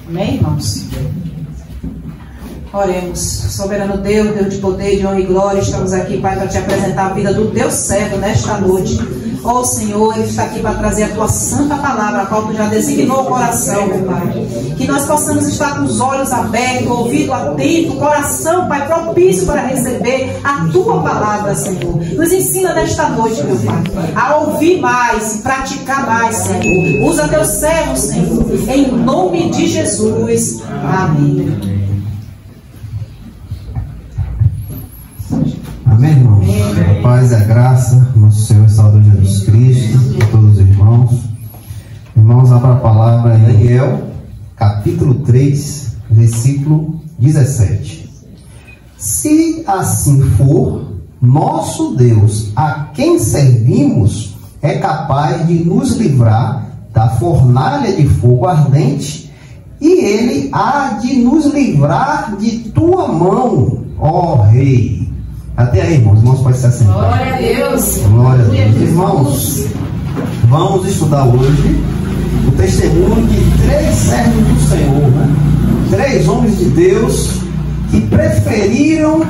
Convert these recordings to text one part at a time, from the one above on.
Amém, irmãos? Oremos. Soberano Deus, Deus de poder, de honra e glória, estamos aqui, Pai, para te apresentar a vida do teu servo nesta noite. Ó Senhor, Ele está aqui para trazer a tua santa palavra, a qual tu já designou o coração, meu Pai. Que nós possamos estar com os olhos abertos, ouvido atento, coração, Pai, propício para receber a tua palavra, Senhor. Nos ensina nesta noite, meu Pai, a ouvir mais, praticar mais, Senhor. Usa teu servo, Senhor, em nome de Jesus. Amém. Amém, irmãos? A paz e a graça do nosso Senhor e Salvador Jesus Cristo, a todos os irmãos. Irmãos, abra a palavra em Daniel, capítulo 3, versículo 17. Se assim for, nosso Deus, a quem servimos, é capaz de nos livrar da fornalha de fogo ardente, e Ele há de nos livrar de tua mão, ó Rei. Até aí, irmãos. Irmãos, pode se assentar. Glória a Deus. Glória a Deus. Irmãos, vamos estudar hoje o testemunho de 3 servos do Senhor, né? 3 homens de Deus que preferiram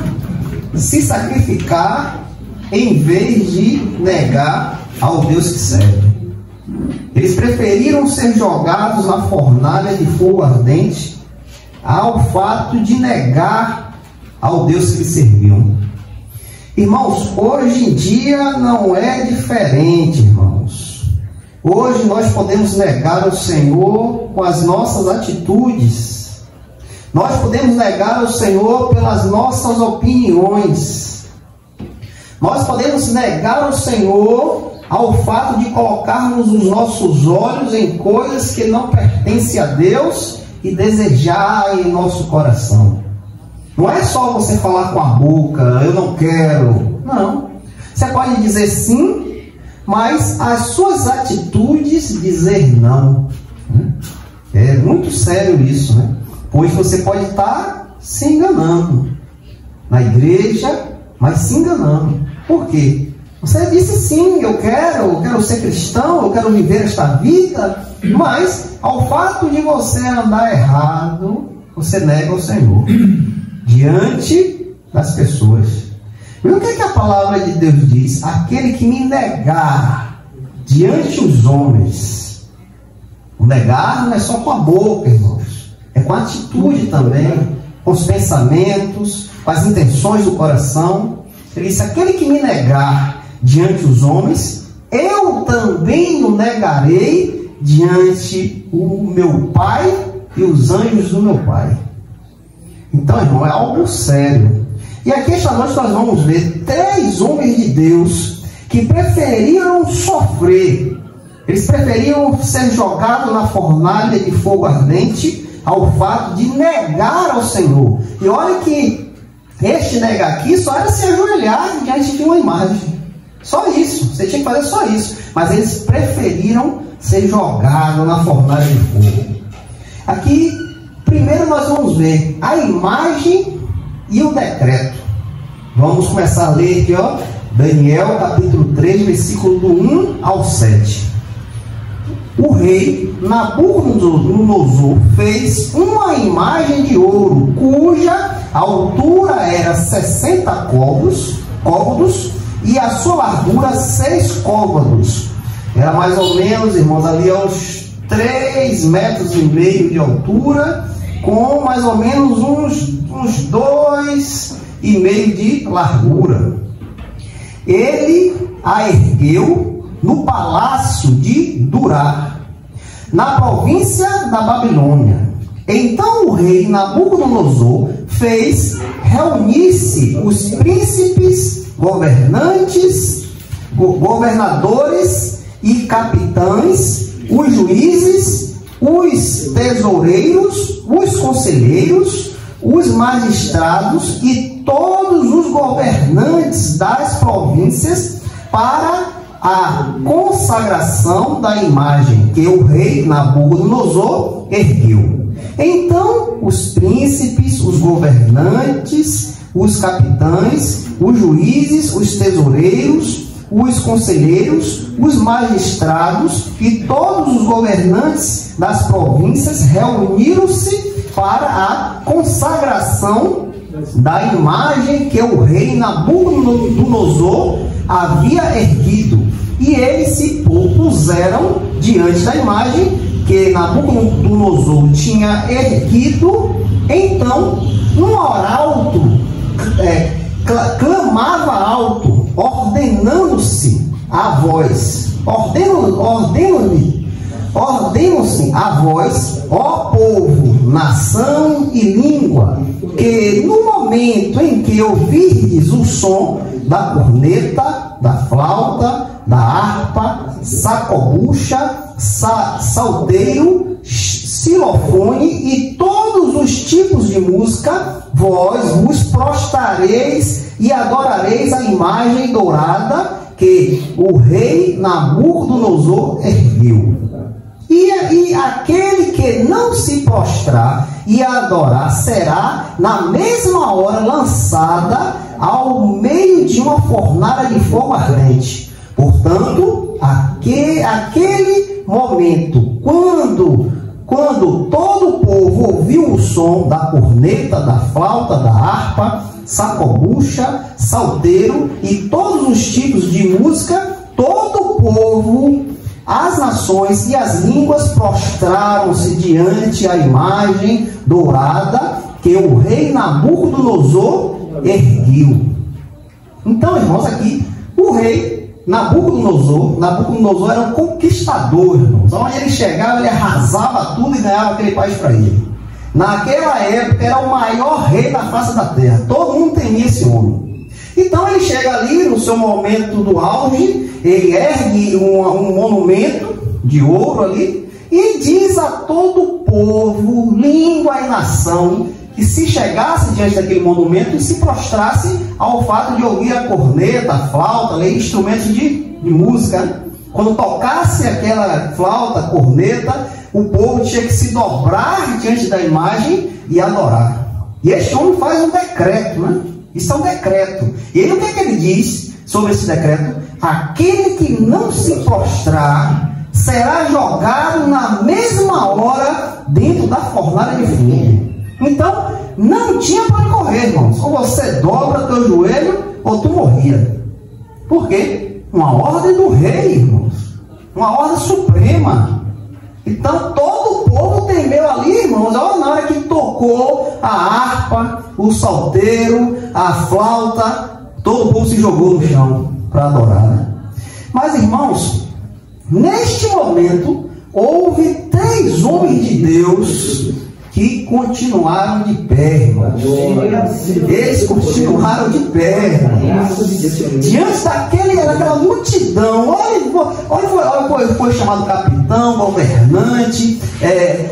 se sacrificar em vez de negar ao Deus que serve. Eles preferiram ser jogados na fornalha de fogo ardente ao fato de negar ao Deus que eles serviam. Irmãos, hoje em dia não é diferente, irmãos. Hoje nós podemos negar ao Senhor com as nossas atitudes. Nós podemos negar ao Senhor pelas nossas opiniões. Nós podemos negar ao Senhor ao fato de colocarmos os nossos olhos em coisas que não pertencem a Deus e desejar em nosso coração. Não é só você falar com a boca, eu não quero. Não. Você pode dizer sim, mas as suas atitudes dizer não. É muito sério isso, né? Pois você pode estar se enganando na igreja, mas se enganando. Por quê? Você disse sim, eu quero ser cristão, eu quero viver esta vida, mas ao fato de você andar errado, você nega o Senhor diante das pessoas. E o que é que a palavra de Deus diz? Aquele que me negar diante dos homens. O negar não é só com a boca, irmãos, é com a atitude também, com os pensamentos, com as intenções do coração. Ele disse: aquele que me negar diante dos homens, eu também o negarei diante o meu Pai e os anjos do meu Pai. Então, irmão, é algo sério. E aqui esta noite nós vamos ver 3 homens de Deus que preferiram sofrer. Eles preferiram ser jogados na fornalha de fogo ardente ao fato de negar ao Senhor. E olha que este negar aqui só era se ajoelhar diante de uma imagem. Só isso. Você tinha que fazer só isso. Mas eles preferiram ser jogados na fornalha de fogo. Aqui, primeiro nós vamos ver a imagem e o decreto. Vamos começar a ler aqui, ó, Daniel capítulo 3, versículo do 1 ao 7. O rei Nabucodonosor fez uma imagem de ouro, cuja altura era 60 côvados e a sua largura 6 côvados. Era mais ou menos, irmãos, ali uns 3,5 metros de altura, com mais ou menos uns 2,5 de largura. Ele a ergueu no palácio de Durá, na província da Babilônia. Então o rei Nabucodonosor fez reunir-se os príncipes, governadores e capitães, os juízes, os tesoureiros, os conselheiros, os magistrados e todos os governantes das províncias para a consagração da imagem que o rei Nabucodonosor ergueu. Então os príncipes, os governantes, os capitães, os juízes, os tesoureiros, os conselheiros, os magistrados e todos os governantes das províncias reuniram-se para a consagração da imagem que o rei Nabucodonosor havia erguido. E eles se puseram diante da imagem que Nabucodonosor tinha erguido. Então um arauto clamava alto, ordenando-se a voz, ordenam-se a voz, ó povo, nação e língua, que no momento em que ouvirdes o som da corneta, da flauta, da harpa, sacobucha, salteiro, xilofone e todos os tipos de música, vós vos prostrareis e adorareis a imagem dourada que o rei Nabucodonosor ergueu. E aquele que não se prostrar e adorar será na mesma hora lançada ao meio de uma fornalha de fogo ardente. Portanto, aquele momento, quando todo o povo ouviu o som da corneta, da flauta, da harpa, sacobucha, salteiro e todos os tipos de música, todo o povo, as nações e as línguas prostraram-se diante a imagem dourada que o rei Nabucodonosor ergueu. Então, irmãos, aqui o rei Nabucodonosor era um conquistador, irmãos. Onde ele chegava, ele arrasava tudo e ganhava aquele país para ele. Naquela época era o maior rei da face da terra. Todo mundo temia esse homem. Então ele chega ali no seu momento do auge, ele ergue um monumento de ouro ali e diz a todo o povo, língua e nação, que se chegasse diante daquele monumento e se prostrasse ao fato de ouvir a corneta, a flauta, instrumentos de música. Quando tocasse aquela flauta, corneta, o povo tinha que se dobrar diante da imagem e adorar. E este homem faz um decreto, né? Isso é um decreto. E ele, o que é que ele diz sobre esse decreto? Aquele que não se prostrar será jogado na mesma hora dentro da fornalha de fogo. Então, não tinha para onde correr, irmãos. Ou você dobra teu joelho, ou tu morria. Por quê? Uma ordem do rei, irmãos. Uma ordem suprema. Então, todo o povo temeu ali, irmãos. Olha, na hora que tocou a harpa, o salteiro, a flauta, todo o povo se jogou no chão para adorar. Mas, irmãos, neste momento, houve 3 homens de Deus que continuaram de pé, irmãos. Eles continuaram de pé, irmãos. Diante daquela multidão, olha, foi chamado capitão, governante,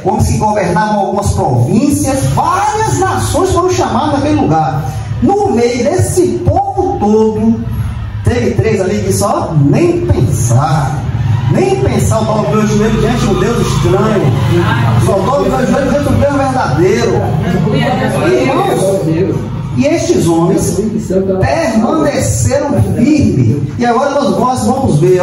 homens que governavam algumas províncias, várias nações foram chamadas naquele lugar. No meio desse povo todo, teve 3 ali que só nem pensar. Nem pensar, o meu joelho diante de um Deus estranho. Só o meu joelho diante de um Deus verdadeiro. E estes homens permaneceram firmes. E agora nós vamos ver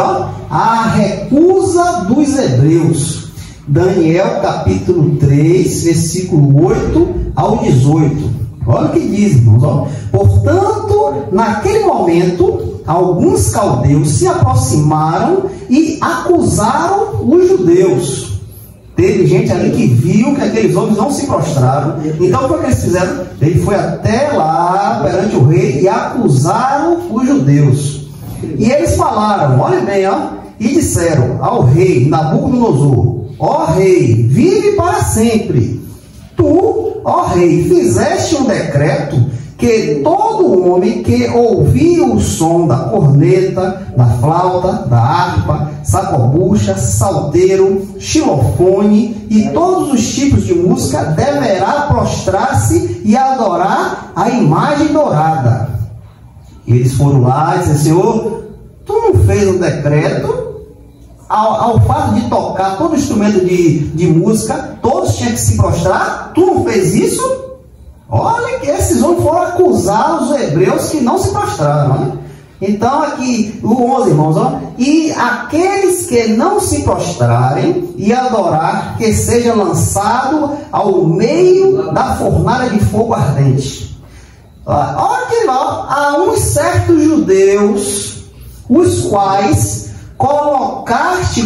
a recusa dos hebreus. Daniel capítulo 3, versículo 8 ao 18. Olha o que diz, irmãos. Portanto, naquele momento, alguns caldeus se aproximaram e acusaram os judeus. Teve gente ali que viu que aqueles homens não se prostraram. Então o que eles fizeram? Ele foi até lá perante o rei e acusaram os judeus. E eles falaram, olha bem, e disseram ao rei Nabucodonosor: ó rei, vive para sempre. Tu, ó rei, fizeste um decreto que todo homem que ouvir o som da corneta, da flauta, da harpa, sacobucha, salteiro, xilofone e todos os tipos de música deverá prostrar-se e adorar a imagem dourada. Eles foram lá e disseram: Senhor, tu não fez um decreto ao fato de tocar todo instrumento de música, todos tinham que se prostrar? Tu não fez isso? Olha que esses homens foram acusar os hebreus que não se prostraram, né? Então aqui, o 11, irmãos, ó. E aqueles que não se prostrarem e adorar, que seja lançado ao meio da fornalha de fogo ardente. Olha que lá, há uns certos judeus, os quais colocaste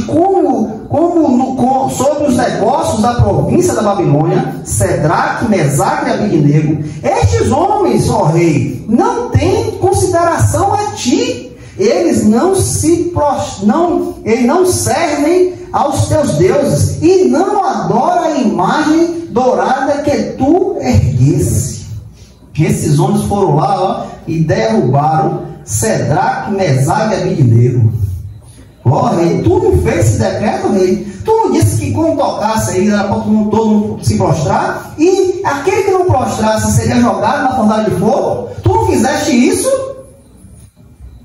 sobre os negócios da província da Babilônia, Cedraque, Mesaque e Abednego. Estes homens, ó rei, não têm consideração a ti. Eles não servem aos teus deuses e não adoram a imagem dourada que tu erguesse. Esses homens foram lá, ó, e derrubaram Cedraque, Mesaque e Abednego. Ó rei, tu não fez esse decreto, rei? Tu não disse que quando tocasse aí era para todo mundo se prostrar? E aquele que não prostrasse seria jogado na fornalha de fogo? Tu não fizeste isso?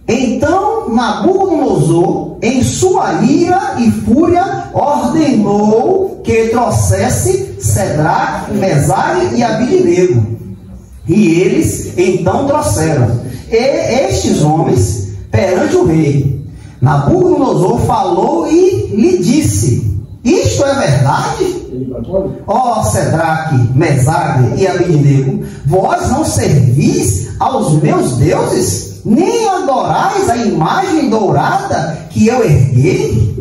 Então Nabucodonosor, em sua ira e fúria, ordenou que trouxesse Cedraque, Mesaque e Abednego. E eles então trouxeram. E estes homens perante o rei. Nabucodonosor falou e lhe disse: isto é verdade? Ó Cedraque, Mesaque e Abednego, vós não servis aos meus deuses, nem adorais a imagem dourada que eu erguei?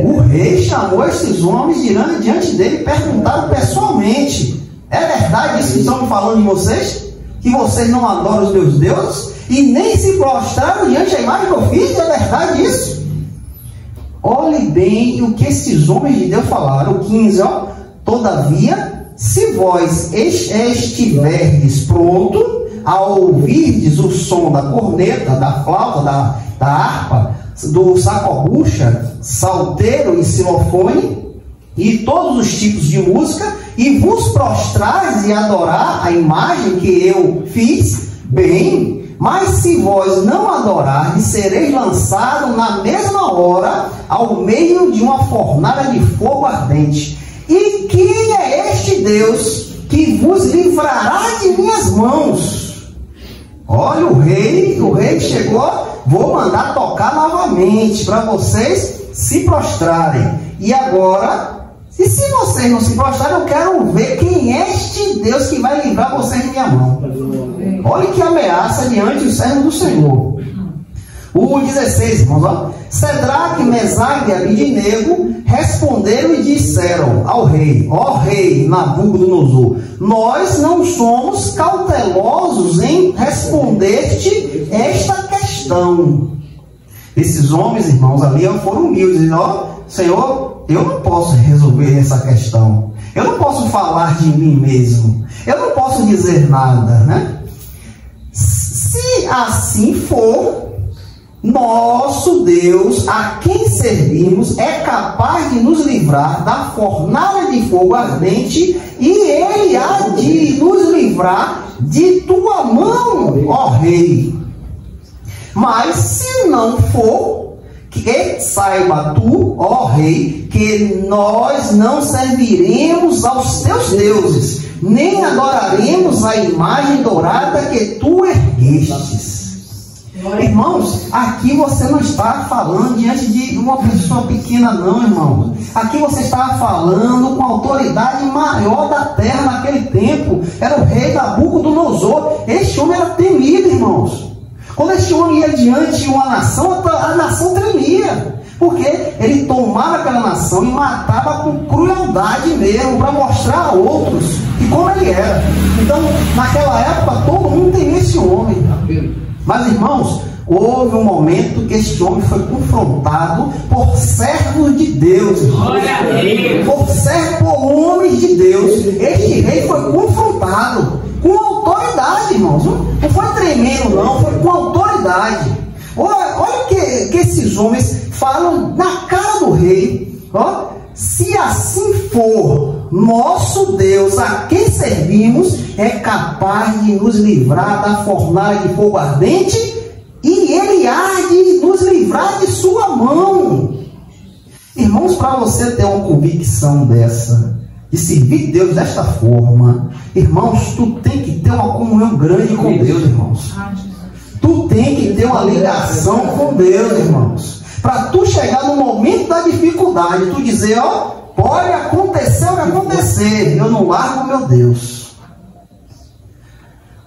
O rei chamou esses homens diante dele e perguntaram pessoalmente: é verdade isso que estão falando de vocês? Que vocês não adoram os meus deuses? E nem se prostraram diante da imagem que eu fiz? É verdade isso? Olhe bem o que esses homens de Deus falaram. O 15, ó. Todavia, se vós estiverdes pronto a ouvirdes o som da corneta, da flauta, da harpa, do sacobucha, salteiro e xilofone, e todos os tipos de música, e vos prostrares e adorar a imagem que eu fiz, bem. Mas se vós não adorardes, sereis lançados na mesma hora ao meio de uma fornalha de fogo ardente. E quem é este Deus que vos livrará de minhas mãos? Olha, o rei chegou, vou mandar tocar novamente para vocês se prostrarem. E agora, e se vocês não se prostrarem, eu quero ver quem é este Deus que vai livrar vocês de minha mão. Olha que ameaça diante do servo do Senhor. O 16, irmãos, ó. Cedraque, Mesaque e Abednego responderam e disseram ao rei: ó rei Nabucodonosor, nós não somos cautelosos em responder-te esta questão. Esses homens, irmãos, ali foram humildes, dizendo: ó, Senhor, eu não posso resolver essa questão. Eu não posso falar de mim mesmo. Eu não posso dizer nada, né? Se assim for, nosso Deus, a quem servimos, é capaz de nos livrar da fornalha de fogo ardente, e ele há de nos livrar de tua mão, ó rei. Mas se não for, que saiba tu, ó rei, que nós não serviremos aos teus deuses, nem adoraremos a imagem dourada que tu erguestes. Irmãos, aqui você não está falando diante de uma pessoa pequena, não, irmão. Aqui você está falando com a autoridade maior da terra naquele tempo. Era o rei Nabucodonosor. Este homem era temido, irmãos. Quando este homem ia diante de uma nação, a nação tremia. Porque ele tomava aquela nação e matava com crueldade mesmo, para mostrar a outros e como ele era. Então, naquela época, todo mundo temia esse homem. Mas, irmãos, houve um momento que este homem foi confrontado por servos de Deus. Por homens de Deus. Este rei foi confrontado com autoridade, irmãos. Não foi tremendo, não. Foi com autoridade. Olha o que esses homens falam na cara do rei. Ó, se assim for, nosso Deus, a quem servimos, é capaz de nos livrar da fornalha de fogo ardente, e ele há de nos livrar de sua mão. Irmãos, para você ter uma convicção dessa, de servir Deus desta forma, irmãos, tu tem que ter uma comunhão grande com Deus, irmãos. Tu tem que ter uma ligação com Deus, irmãos. Para tu chegar no momento da dificuldade, tu dizer, ó, pode acontecer o que acontecer, eu não largo meu Deus.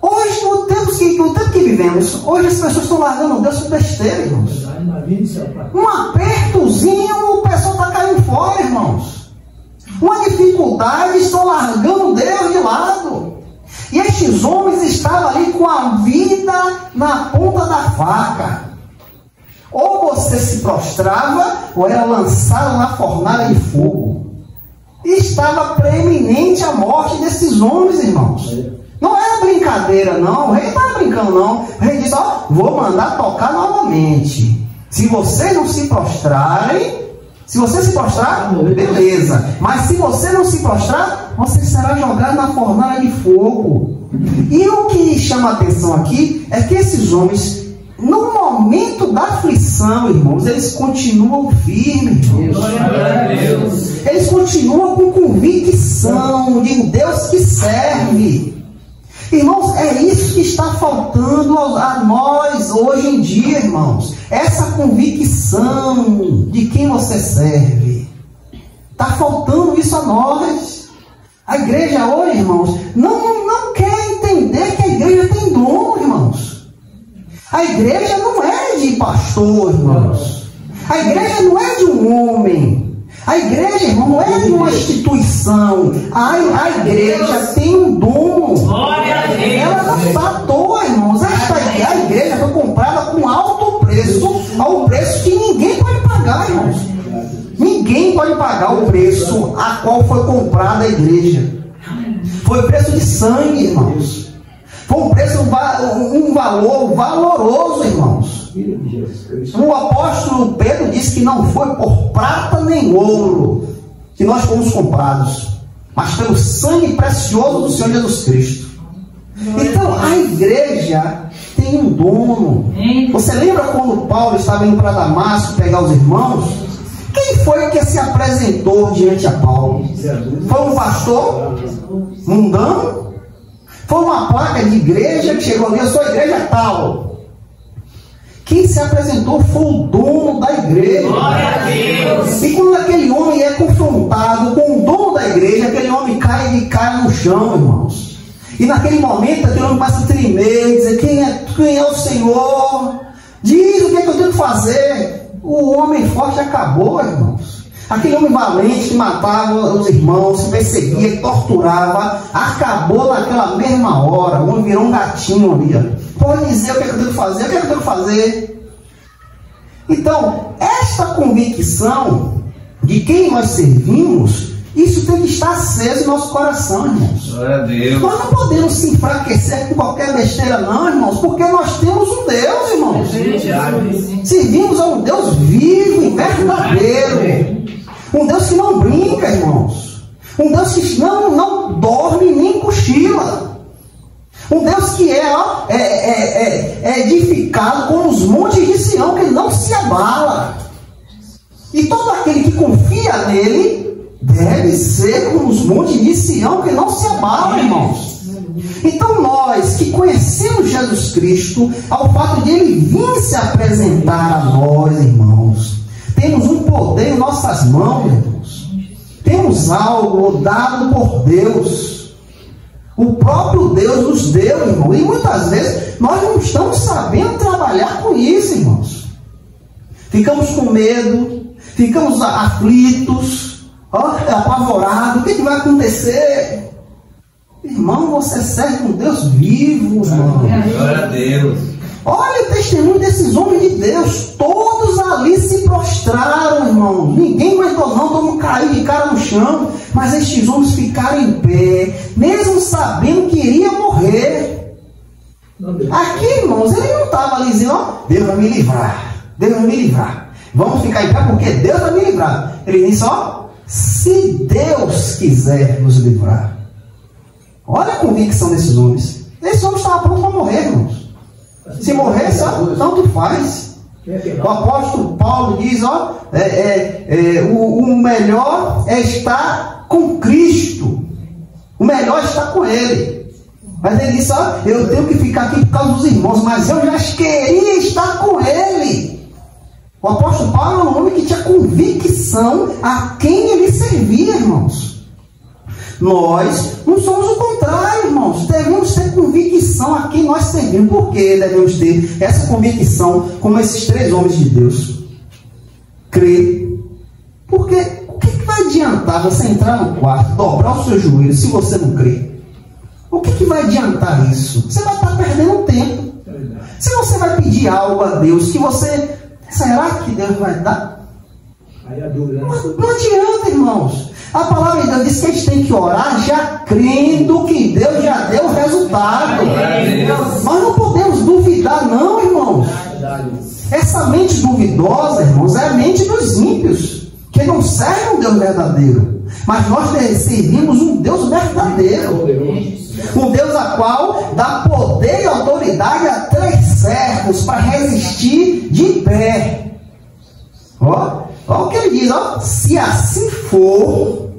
Hoje, no tempo que vivemos, hoje as pessoas estão largando Deus por besteira, irmãos. Um apertozinho, o pessoal está caindo fora, irmãos. Uma dificuldade, estão largando Deus de lado. E estes homens estavam ali com a vida na ponta da faca. Ou você se prostrava, ou era lançado na fornalha de fogo. E estava preeminente a morte desses homens, irmãos. Não era brincadeira, não. O rei não estava brincando, não. O rei disse, ó, vou mandar tocar novamente. Se vocês não se prostrarem, se você se prostrar, beleza. Mas se você não se prostrar, você será jogado na fornalha de fogo. E o que chama a atenção aqui é que esses homens, no momento da aflição, irmãos, eles continuam firmes, irmãos. Eles continuam com convicção de um Deus que serve. Irmãos, é isso que está faltando a nós hoje em dia, irmãos. Essa convicção de quem você serve. Está faltando isso a nós. A igreja hoje, irmãos, não quer entender que a igreja tem dono, irmãos. A igreja não é de pastor, irmãos. A igreja não é de um homem. A igreja, irmão, não é de uma instituição. A igreja tem um dono. Ela não está à toa, irmãos. A igreja foi comprada com alto preço, ao preço que ninguém pode pagar, irmãos. Ninguém pode pagar o preço a qual foi comprada a igreja. Foi preço de sangue, irmãos. Foi um preço, um valor valoroso, irmãos. O apóstolo Pedro disse que não foi por prata nem ouro que nós fomos comprados, mas pelo sangue precioso do Senhor Jesus Cristo. Então a igreja tem um dono. Você lembra quando Paulo estava indo para Damasco pegar os irmãos? Quem foi que se apresentou diante a Paulo? Foi um pastor mundano? Foi uma placa de igreja que chegou ali, eu sou a igreja tal. Quem se apresentou foi o dono da igreja. Glória a Deus. E quando aquele homem é confrontado com o dono da igreja, aquele homem cai no chão, irmãos. E naquele momento, aquele homem passa a tremer e dizer, quem é o Senhor? Diz o que é que eu tenho que fazer. O homem forte acabou, irmãos. Aquele homem valente que matava os irmãos, que perseguia, que torturava, acabou naquela mesma hora. O homem virou um gatinho ali. Pode dizer o que é que eu tenho que fazer, o que é que eu tenho que fazer. Então, esta convicção de quem nós servimos, isso tem que estar aceso em nosso coração, irmãos. Glória a Deus. Nós não podemos se enfraquecer com qualquer besteira, não, irmãos, porque nós temos um Deus, irmãos. Servimos a um Deus vivo e verdadeiro. Um Deus que não brinca, irmãos. Um Deus que não dorme nem cochila. Um Deus que é edificado como os montes de Sião, que não se abala. E todo aquele que confia nele deve ser como os montes de Sião, que não se abala, irmãos. Então nós que conhecemos Jesus Cristo, ao fato de ele vir se apresentar a nós, irmãos, temos um poder em nossas mãos, irmãos. Temos algo dado por Deus. O próprio Deus nos deu, irmão. E muitas vezes nós não estamos sabendo trabalhar com isso, irmãos. Ficamos com medo, ficamos aflitos, apavorados. O que vai acontecer? Irmão, você serve um Deus vivo, irmão. Glória a Deus. Olha o testemunho desses homens de Deus. Todos ali se prostraram, irmão. Ninguém aguentou não, todo mundo caiu de cara no chão. Mas estes homens ficaram em pé, mesmo sabendo que iria morrer. Aqui, irmãos, ele não estava ali dizendo, ó, Deus vai me livrar. Deus vai me livrar. Vamos ficar em pé porque Deus vai me livrar. Ele disse, ó, se Deus quiser nos livrar. Olha a convicção desses homens. Esses homens estavam prontos para morrer, irmãos. Se morrer, tanto faz. O apóstolo Paulo diz, ó, o melhor é estar com Cristo. O melhor é estar com Ele. Mas ele disse, eu tenho que ficar aqui por causa dos irmãos, mas eu já queria estar com ele. O apóstolo Paulo é um homem que tinha convicção a quem ele servia, irmãos. Nós não somos o contrário, irmãos. Devemos ter convicção a quem nós servimos. Por que devemos ter essa convicção como esses 3 homens de Deus? Crer. Porque o que vai adiantar você entrar no quarto, dobrar os seus joelhos, se você não crer? O que vai adiantar isso? Você vai estar perdendo tempo. Se você vai pedir algo a Deus que você... Será que Deus vai dar? Não adianta, irmãos. A palavra de Deus diz que a gente tem que orar já crendo que Deus já deu o resultado. Nós não podemos duvidar não, irmãos. Essa mente duvidosa, irmãos, é a mente dos ímpios, que não servem um Deus verdadeiro. Mas nós servimos um Deus verdadeiro. Um Deus a qual dá poder e autoridade a 3 servos para resistir de pé. Olha o que ele diz, se assim for,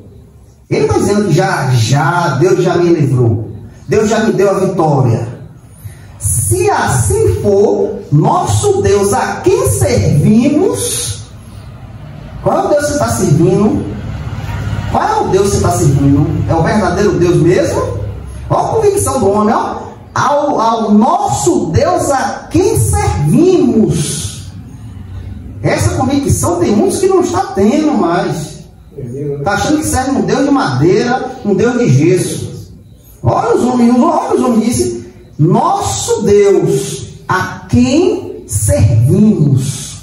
ele está dizendo que já Deus já me livrou, Deus já me deu a vitória. Se assim for, nosso Deus a quem servimos, qual é o Deus que você está servindo? Qual é o Deus que você está servindo? É o verdadeiro Deus mesmo? Olha a convicção do homem, ao nosso Deus a quem servimos. Essa convicção tem muitos que não está tendo mais. Está achando que serve um Deus de madeira, um Deus de gesso. Olha os homens dizem, nosso Deus a quem servimos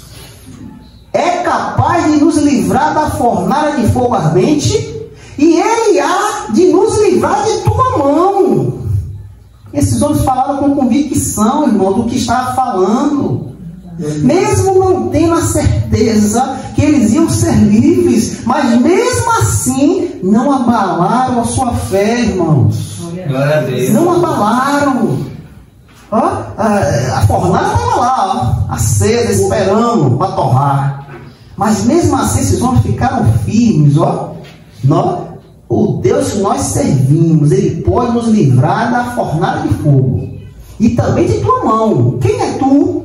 é capaz de nos livrar da fornalha de fogo ardente, e ele há de nos livrar de tua mão. Esses homens falaram com convicção, irmão, do que estava falando. Mesmo não tendo a certeza que eles iam ser livres, mas mesmo assim não abalaram a sua fé, irmãos. Não abalaram. A fornalha estava lá, acesa, esperando para torrar. Mas mesmo assim esses homens ficaram firmes, o Deus que nós servimos, ele pode nos livrar da fornalha de fogo e também de tua mão. Quem é tu?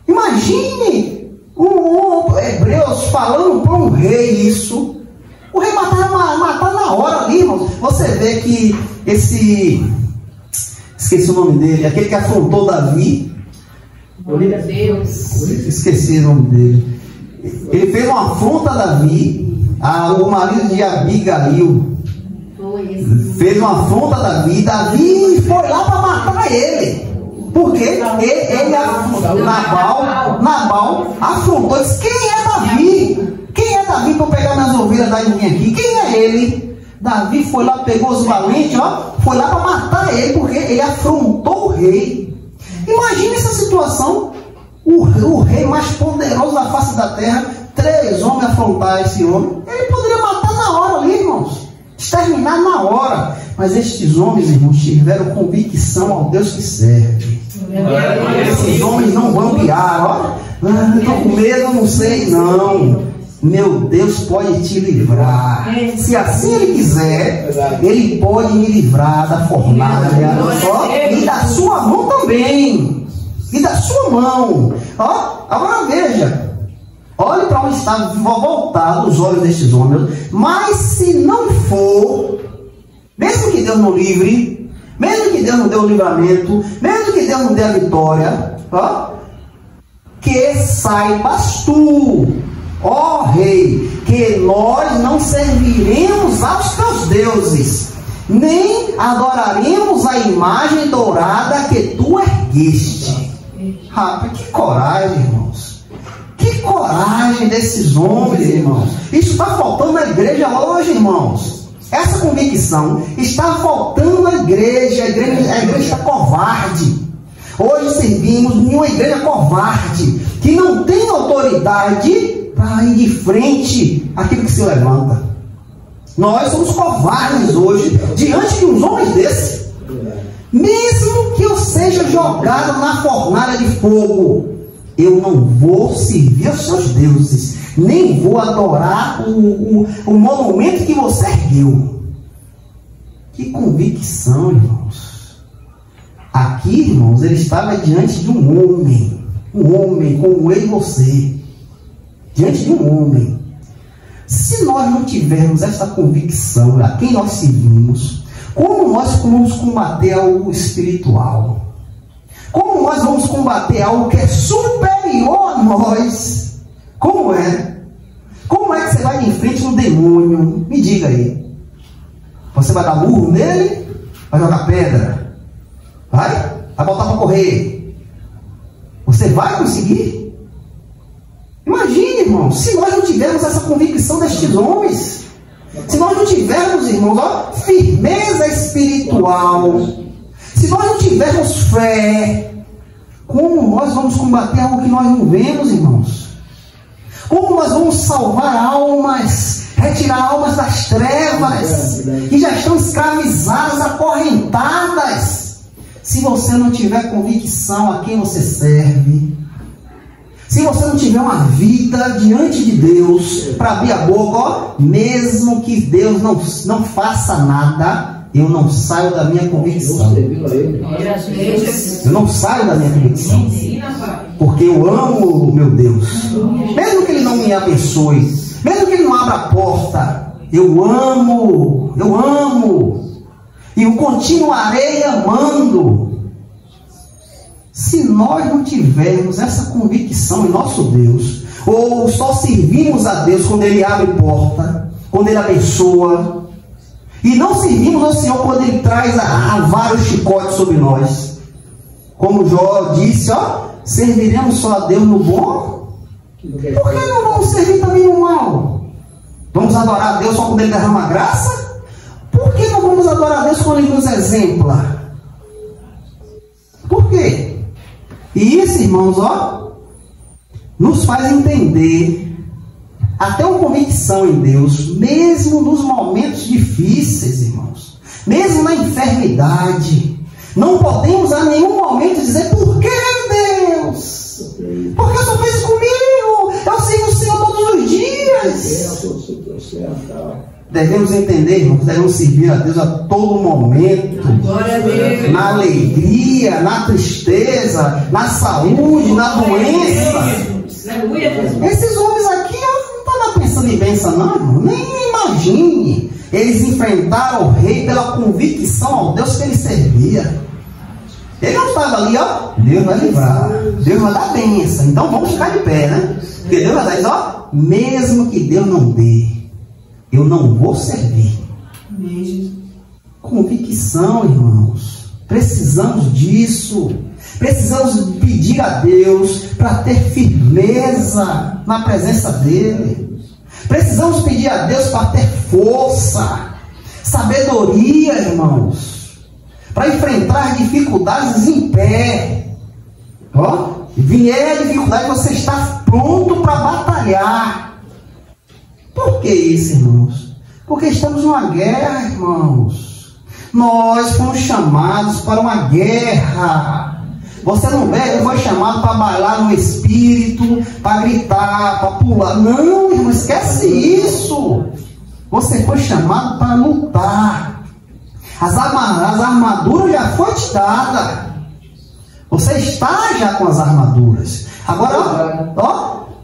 Imagine um Hebreus falando para um rei isso. O rei matar na hora ali, irmãos. Você vê que esqueci o nome dele, aquele que afrontou Davi. Esqueci o nome dele. Ele fez uma afronta a Davi, o marido de Abigail. Fez uma afronta a Davi. Davi foi lá para matar ele. Porque Nabal afrontou. Disse, quem é Davi? Quem é Davi para pegar minhas ovelhas da minha aqui? Quem é ele? Davi foi lá, pegou os valentes, foi lá para matar ele, porque ele afrontou o rei. Imagina essa situação. O rei mais poderoso da face da terra, 3 homens afrontar esse homem. Ele poderia matar na hora ali, irmãos. Exterminar na hora. Mas estes homens, irmãos, tiveram convicção ao Deus que serve. Esses homens não bambearam. Estou com medo, não sei, não. Meu Deus pode te livrar. Se assim ele quiser, ele pode me livrar da fornalha e da sua mão também. E da sua mão. Agora veja. Olhe para onde está voltado os olhos destes homens. Mas se não for, mesmo que Deus não livre, mesmo que Deus não dê o livramento, mesmo que Deus não dê a vitória, que saibas tu, ó rei, que nós não serviremos aos teus deuses, nem adoraremos a imagem dourada que tu ergueste. Que coragem, irmãos. Que coragem desses homens, irmãos. Isso está faltando na igreja hoje, irmãos. Essa convicção está faltando na igreja. A igreja está covarde. Hoje servimos em uma igreja covarde, que não tem autoridade para ir de frente àquilo que se levanta. Nós somos covardes hoje diante de uns homens desses. Mesmo que eu seja jogado na fornalha de fogo, eu não vou servir aos seus deuses, nem vou adorar o monumento que você ergueu. Que convicção, irmãos. Aqui, irmãos, ele estava diante de um homem como eu e você, diante de um homem. Se nós não tivermos essa convicção a quem nós servimos, como nós vamos combater algo espiritual? Como nós vamos combater algo que é superior a nós? Como é? Como é que você vai de frente no demônio? Me diga aí. Você vai dar murro nele? Vai jogar pedra? Vai botar para correr? Você vai conseguir? Imagine, irmãos, se nós não tivermos essa convicção destes homens, se nós não tivermos, irmãos, firmeza espiritual, se nós não tivermos fé, como nós vamos combater algo que nós não vemos, irmãos? Como nós vamos salvar almas, retirar almas das trevas, que já estão escravizadas, acorrentadas, se você não tiver convicção a quem você serve? Se você não tiver uma vida diante de Deus, para abrir a boca, mesmo que Deus não faça nada, eu não saio da minha convicção. Eu não saio da minha convicção. Porque eu amo o meu Deus. Mesmo que Ele não me abençoe, mesmo que Ele não abra a porta, eu amo. E eu continuarei amando. Se nós não tivermos essa convicção em nosso Deus, ou só servimos a Deus quando Ele abre porta, quando Ele abençoa, e não servimos ao Senhor quando Ele traz vários chicotes sobre nós, como Jó disse, serviremos só a Deus no bom? Por que não vamos servir também no mal? Vamos adorar a Deus só quando Ele derrama graça? Por que não vamos adorar a Deus quando Ele nos exempla? Por quê? E isso, irmãos, nos faz entender até uma convicção em Deus, mesmo nos momentos difíceis, irmãos, mesmo na enfermidade. Não podemos a nenhum momento dizer: por que, Deus? Por que o Senhor fez isso comigo? Eu sirvo o Senhor todos os dias. Devemos entender, irmãos, devemos servir a Deus a todo momento, na alegria, na tristeza, na saúde, na doença. Esses homens aqui não estavam pensando em bênção, não, irmão. Nem imagine. Eles enfrentaram o rei pela convicção ao Deus que ele servia. Ele não estava ali, Deus vai livrar, Deus vai dar bênção, então vamos ficar de pé, né? Porque Deus vai dar, mesmo que Deus não dê, eu não vou servir. Convicção, irmãos. Precisamos disso. Precisamos pedir a Deus para ter firmeza na presença dEle. Precisamos pedir a Deus para ter força, sabedoria, irmãos, para enfrentar dificuldades em pé. Vier a dificuldade, você está pronto para batalhar. Por que isso, irmãos? Porque estamos numa guerra, irmãos. Nós fomos chamados para uma guerra. Você não foi chamado para bailar no espírito, para gritar, para pular. Não, irmão, esquece isso. Você foi chamado para lutar. As armaduras já foram te dadas. Você está já com as armaduras. Agora,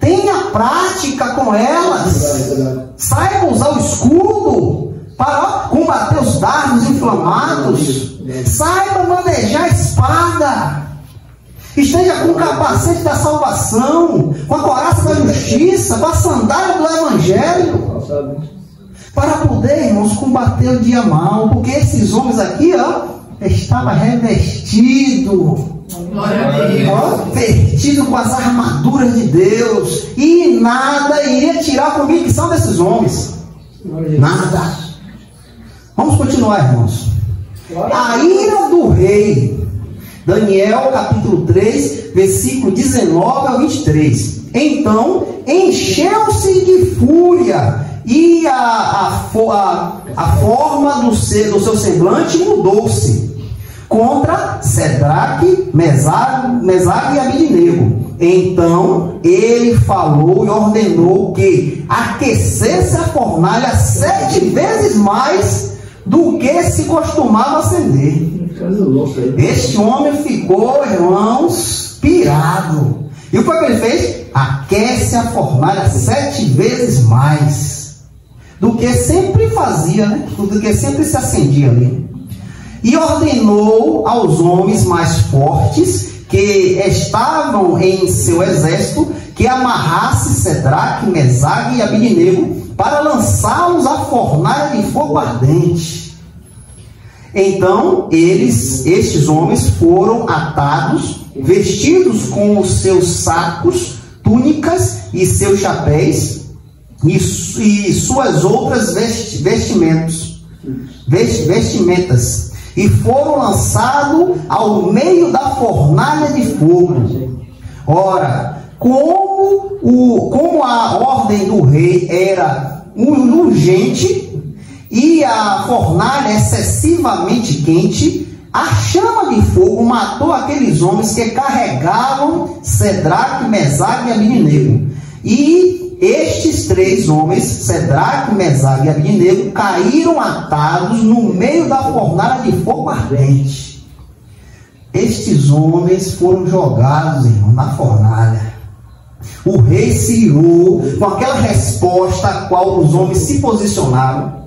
tenha prática com elas. Saiba usar o escudo para combater os dardos inflamados. Saiba manejar a espada. Esteja com o capacete da salvação, com a couraça da justiça, com a sandália do evangelho, para poder, irmãos, combater o dia mal. Porque esses homens aqui, estavam revestidos, vestidos com as armaduras de Deus, e nada iria tirar a convicção desses homens. Nada. Vamos continuar, irmãos. A ira do rei. Daniel capítulo 3, versículo 19 ao 23. Então encheu-se de fúria, e a forma do seu semblante mudou-se contra Cedraque, Mesaque e Abidnego. Então ele falou e ordenou que aquecesse a fornalha 7 vezes mais do que se costumava acender. Este homem ficou, irmãos, pirado. E o que ele fez? Aquece a fornalha 7 vezes mais do que sempre fazia, né? Do que sempre se acendia ali. E ordenou aos homens mais fortes que estavam em seu exército que amarrasse Cedraque, Mesaque e Abidnego para lançá-los à fornalha de fogo ardente. Então estes homens foram atados, vestidos com os seus sacos, túnicas e seus chapéus e suas outras vestimentas, e foram lançados ao meio da fornalha de fogo. Ora, como a ordem do rei era urgente e a fornalha excessivamente quente, a chama de fogo matou aqueles homens que carregavam Cedraque, Mesaque e Abidnego. E estes 3 homens, Cedraque, Mesaque e Abidnego, caíram atados no meio da fornalha de fogo ardente. Estes homens foram jogados, irmão, na fornalha. O rei se irou com aquela resposta a qual os homens se posicionaram.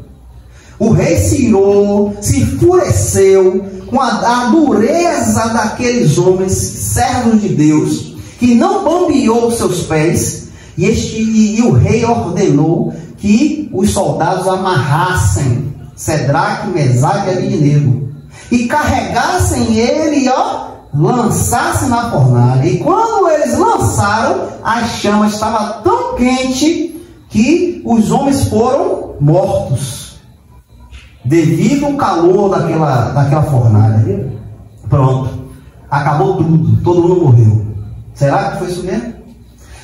O rei se irou, se enfureceu com a dureza daqueles homens, servos de Deus, que não bambeou seus pés. E o rei ordenou que os soldados amarrassem Cedraque, Mesaque e Abidnego e carregassem ele, lançassem na fornalha. E quando eles lançaram, a chama estava tão quente que os homens foram mortos devido ao calor daquela fornalha. Pronto, acabou tudo, todo mundo morreu. Será que foi isso mesmo?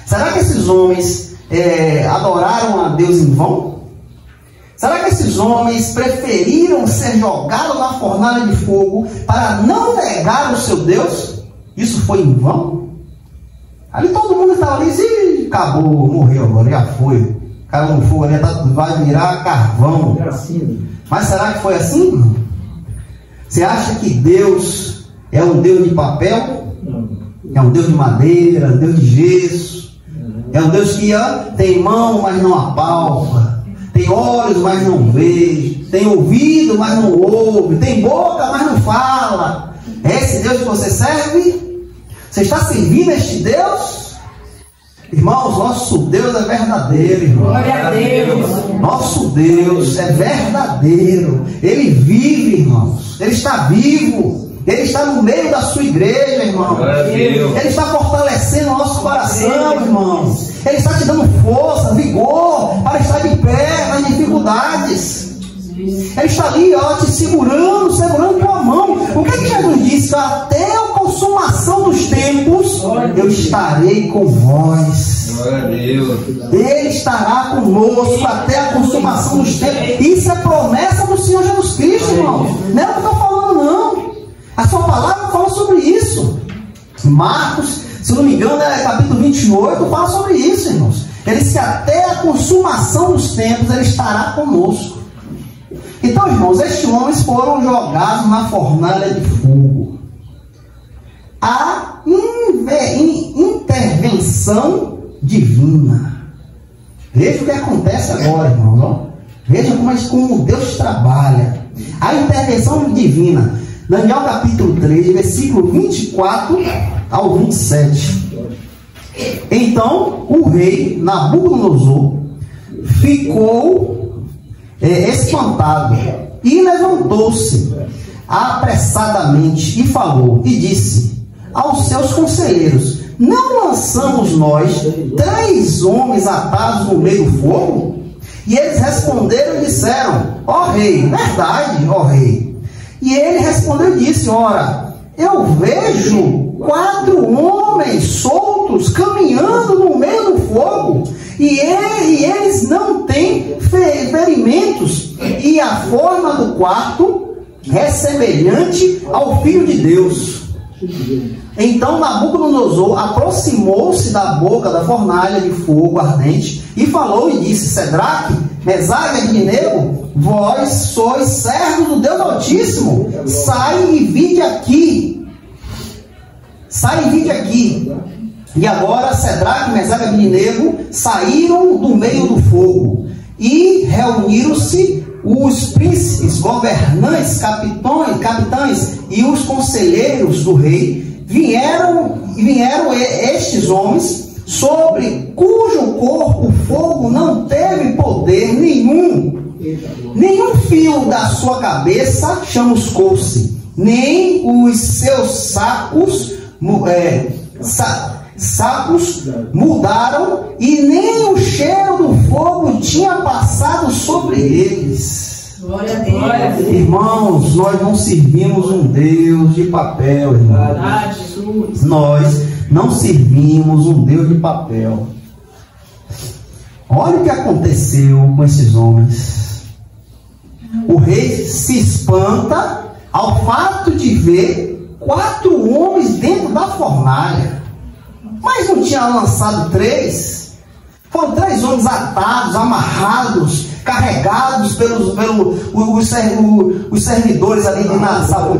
Será que esses homens adoraram a Deus em vão? Será que esses homens preferiram ser jogados na fornalha de fogo para não negar o seu Deus? Isso foi em vão? Ali todo mundo estava ali e acabou, morreu agora, já foi. Caiu no fogo ali, vai virar carvão. Mas será que foi assim? Você acha que Deus é um Deus de papel? É um Deus de madeira, um Deus de gesso? É um Deus que tem mão, mas não apalpa, tem olhos, mas não vê, tem ouvido, mas não ouve, tem boca, mas não fala. É esse Deus que você serve? Você está servindo a este Deus? Irmãos, nosso Deus é verdadeiro, irmão. Glória a Deus. Nosso Deus é verdadeiro. Ele vive, irmãos. Ele está vivo. Ele está no meio da sua igreja, irmão. Ele está fortalecendo o nosso coração, irmãos. Ele está te dando força, vigor para estar de pé nas dificuldades. Ele está ali, te segurando tua mão. O que Jesus disse? Até a consumação dos tempos, eu estarei com vós. Ele estará conosco até a consumação dos tempos. Isso é promessa do Senhor Jesus Cristo, irmão. Não é o que eu estou falando, não. A sua palavra fala sobre isso. Marcos, se não me engano, capítulo 28, fala sobre isso, irmãos. Ele disse que até a consumação dos tempos ele estará conosco. Então, irmãos, estes homens foram jogados na fornalha de fogo. A intervenção divina. Veja o que acontece agora, irmãos. Veja como Deus trabalha. A intervenção divina. Daniel capítulo 3, versículo 24 ao 27. Então, o rei Nabucodonosor ficou espantado e levantou-se apressadamente e falou e disse aos seus conselheiros: não lançamos nós 3 homens atados no meio do fogo? E eles responderam e disseram: ó rei, verdade, ó rei. E ele respondeu e disse: ora, eu vejo 4 homens soltos caminhando no meio do fogo, e eles não têm ferimentos, e a forma do quarto é semelhante ao Filho de Deus. Então Nabucodonosor aproximou-se da boca da fornalha de fogo ardente e falou e disse: Cedraque, Mesague e Abednego, vós sois servos do Deus Altíssimo, sai e vinde aqui. Sai e vinde aqui. E agora Cedraque, Mesague e Abednego saíram do meio do fogo e reuniram-se os príncipes, governantes, capitães e os conselheiros do rei. Vieram estes homens, sobre cujo corpo o fogo não teve poder nenhum. Nenhum fio da sua cabeça chamuscou-se, nem os seus sacos mudaram, e nem o cheiro do fogo tinha passado sobre eles. Glória a Deus. Irmãos, nós não servimos um Deus de papel, irmãos. Nós não servimos um Deus de papel. Olha o que aconteceu com esses homens. O rei se espanta ao fato de ver 4 homens dentro da fornalha. Mas não tinha lançado 3? Foram 3 homens atados, amarrados, carregados pelos servidores ali de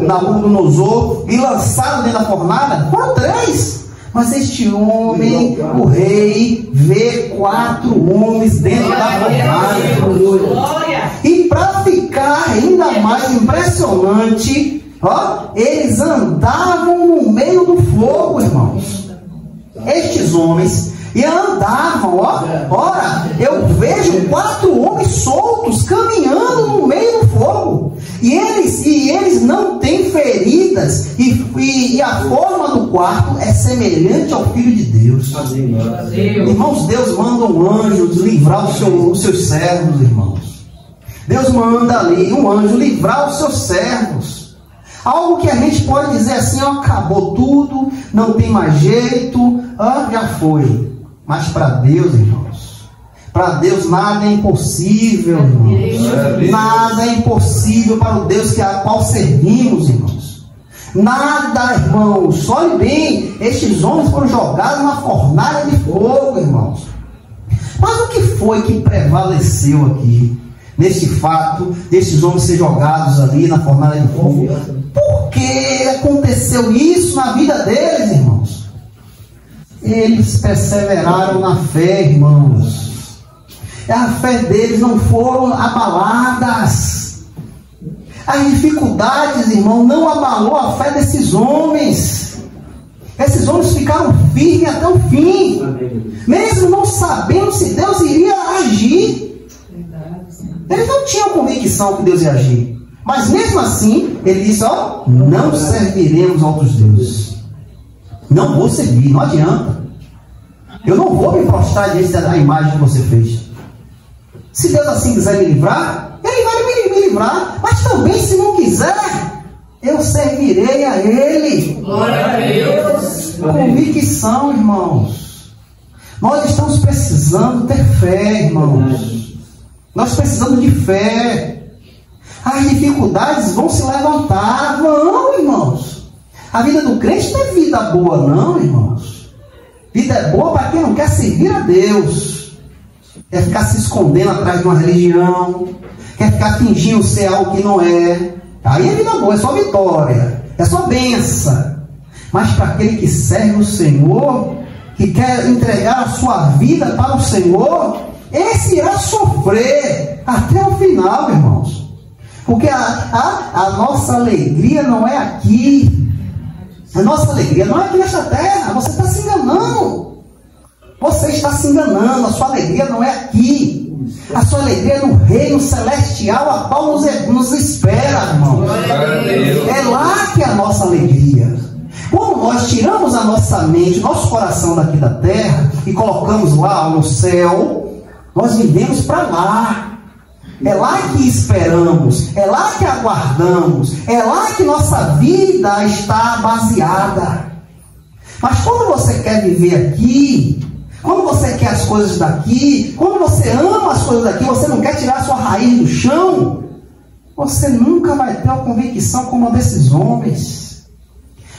Nabucodonosor e lançados dentro da fornalha. Foram 3. Mas este homem, o rei, vê 4 homens dentro da fornalha. E para ficar ainda mais impressionante, eles andavam no meio do fogo, irmãos. Estes homens e andavam, ora, eu vejo 4 homens soltos caminhando no meio do fogo, e eles não têm feridas, e a forma do quarto é semelhante ao Filho de Deus. Irmãos, Deus manda um anjo livrar os seus servos, irmãos. Deus manda ali um anjo livrar os seus servos. Algo que a gente pode dizer assim, acabou tudo, não tem mais jeito, já foi. Mas para Deus, irmãos, para Deus nada é impossível, irmãos. Nada é impossível para o Deus a qual servimos, irmãos. Nada, irmãos. Olhe bem, estes homens foram jogados na fornalha de fogo, irmãos. Mas o que foi que prevaleceu aqui? Nesse fato, desses homens ser jogados ali na fornalha de fogo. Por que aconteceu isso na vida deles, irmãos? Eles perseveraram na fé, irmãos. A fé deles não foram abaladas. As dificuldades, irmão, não abalou a fé desses homens. Esses homens ficaram firmes até o fim, mesmo não sabendo se Deus iria agir. Eles não tinham convicção que Deus ia agir. Mas mesmo assim, ele disse, não serviremos a outros deuses. Não vou servir, não adianta. Eu não vou me prostrar diante da imagem que você fez. Se Deus assim quiser me livrar, Ele vai me livrar. Mas também, se não quiser, eu servirei a Ele. Glória a Deus. Convicção, irmãos. Nós estamos precisando ter fé, irmãos. Nós precisamos de fé. As dificuldades vão se levantar. Não, irmãos. A vida do crente não é vida boa, não, irmãos. Vida é boa para quem não quer servir a Deus. Quer ficar se escondendo atrás de uma religião. Quer ficar fingindo ser algo que não é. Aí é vida boa, é só vitória. É só bênção. Mas para aquele que serve o Senhor, que quer entregar a sua vida para o Senhor, esse irá sofrer até o final, irmãos. Porque a nossa alegria não é aqui. A nossa alegria não é aqui nesta terra. Você está se enganando. Você está se enganando. A sua alegria não é aqui. A sua alegria é no reino celestial, a qual nos espera, irmãos. É lá que é a nossa alegria. Quando nós tiramos a nossa mente, nosso coração daqui da terra e colocamos lá no céu, nós vivemos para lá. É lá que esperamos, é lá que aguardamos, é lá que nossa vida está baseada. Mas quando você quer viver aqui, quando você quer as coisas daqui, quando você ama as coisas daqui, você não quer tirar a sua raiz do chão, você nunca vai ter uma convicção como a desses homens.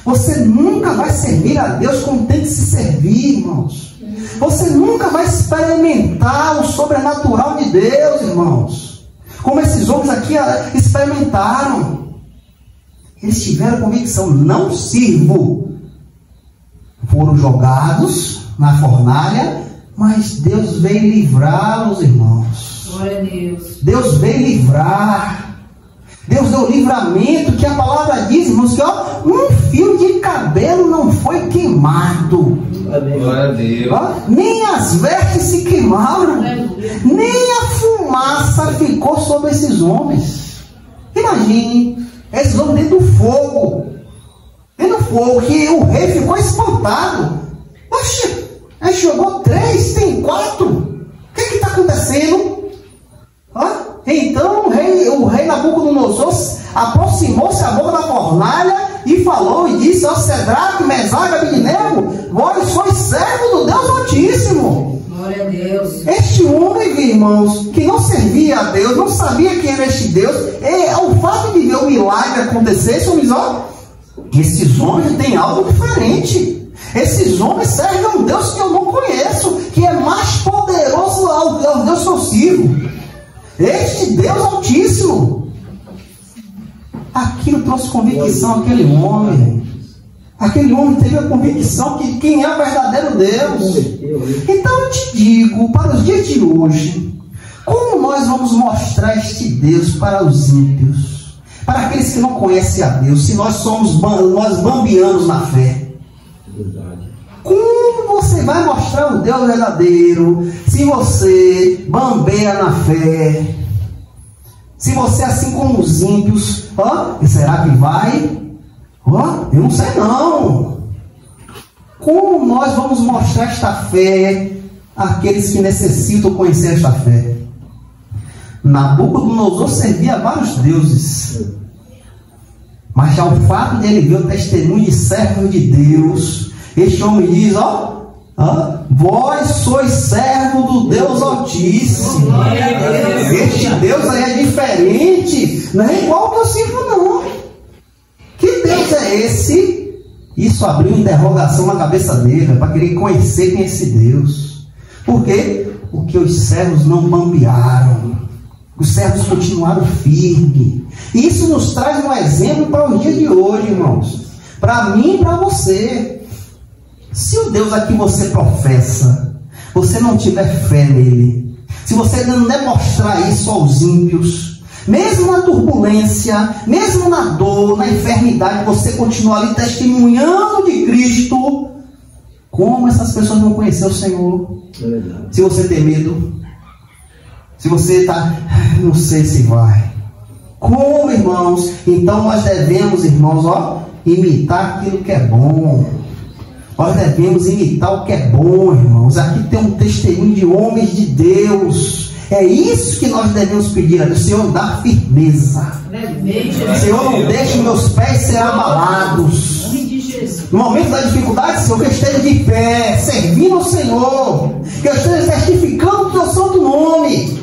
Você nunca vai servir a Deus como tem que se servir, irmãos. Você nunca vai experimentar o sobrenatural de Deus, irmãos. Como esses homens aqui experimentaram. Eles tiveram convicção: não sirvo. Foram jogados na fornalha, mas Deus veio livrá-los, irmãos. Glória a Deus. Deus veio livrar. Deus deu livramento, que a palavra diz, irmãos, que um fio de cabelo não foi queimado. Glória a Deus. Nem as vestes se queimaram, nem a fumaça ficou sobre esses homens. Imagine, esses homens dentro do fogo. Dentro do fogo, que o rei ficou espantado. Poxa, aí jogou 3, tem 4. O que está acontecendo? Então o rei Nabucodonosor aproximou-se à boca da fornalha e falou e disse: Cedraque, Mesaque, Abednego, vós sois servo do Deus Altíssimo. Glória a Deus. Este homem, irmãos, que não servia a Deus, não sabia quem era este Deus, o fato de ver o milagre acontecer, esses homens têm algo diferente. Esses homens servem a um Deus que eu não conheço, que é mais poderoso ao Deus que eu sirvo. Este Deus Altíssimo. Aquilo trouxe convicção àquele homem. Aquele homem teve a convicção que quem é o verdadeiro Deus. Então eu te digo, para os dias de hoje, como nós vamos mostrar este Deus para os ímpios, para aqueles que não conhecem a Deus, se nós bambiamos na fé? Como você vai mostrar o Deus verdadeiro se você bambeia na fé? Se você, assim como os ímpios, será que vai? Eu não sei não. Como nós vamos mostrar esta fé àqueles que necessitam conhecer esta fé? Nabucodonosor servia a vários deuses, mas já o fato de ele ver o testemunho de servos de Deus, este homem diz: vós sois servo do Deus Altíssimo. Este Deus aí é diferente, não é igual que eu sirvo não. Que Deus é esse? Isso abriu uma interrogação na cabeça dele, para querer conhecer quem é esse Deus. Por quê? Porque os servos não bambearam, os servos continuaram firmes. E isso nos traz um exemplo para os dias de hoje, irmãos, para mim e para você. Se o Deus a que você professa, você não tiver fé nele, se você não demonstrar isso aos ímpios, mesmo na turbulência, mesmo na dor, na enfermidade, você continua ali testemunhando de Cristo, como essas pessoas vão conhecer o Senhor? Se você tem medo, se você está, não sei se vai. Como, irmãos? Então nós devemos, irmãos, imitar aquilo que é bom. Nós devemos imitar o que é bom, irmãos. Aqui tem um testemunho de homens de Deus. É isso que nós devemos pedir a Deus: Senhor, dá firmeza. Senhor, não deixe meus pés ser abalados. No momento da dificuldade, Senhor, que eu esteja de pé, servindo ao Senhor, que eu esteja testificando o teu santo nome.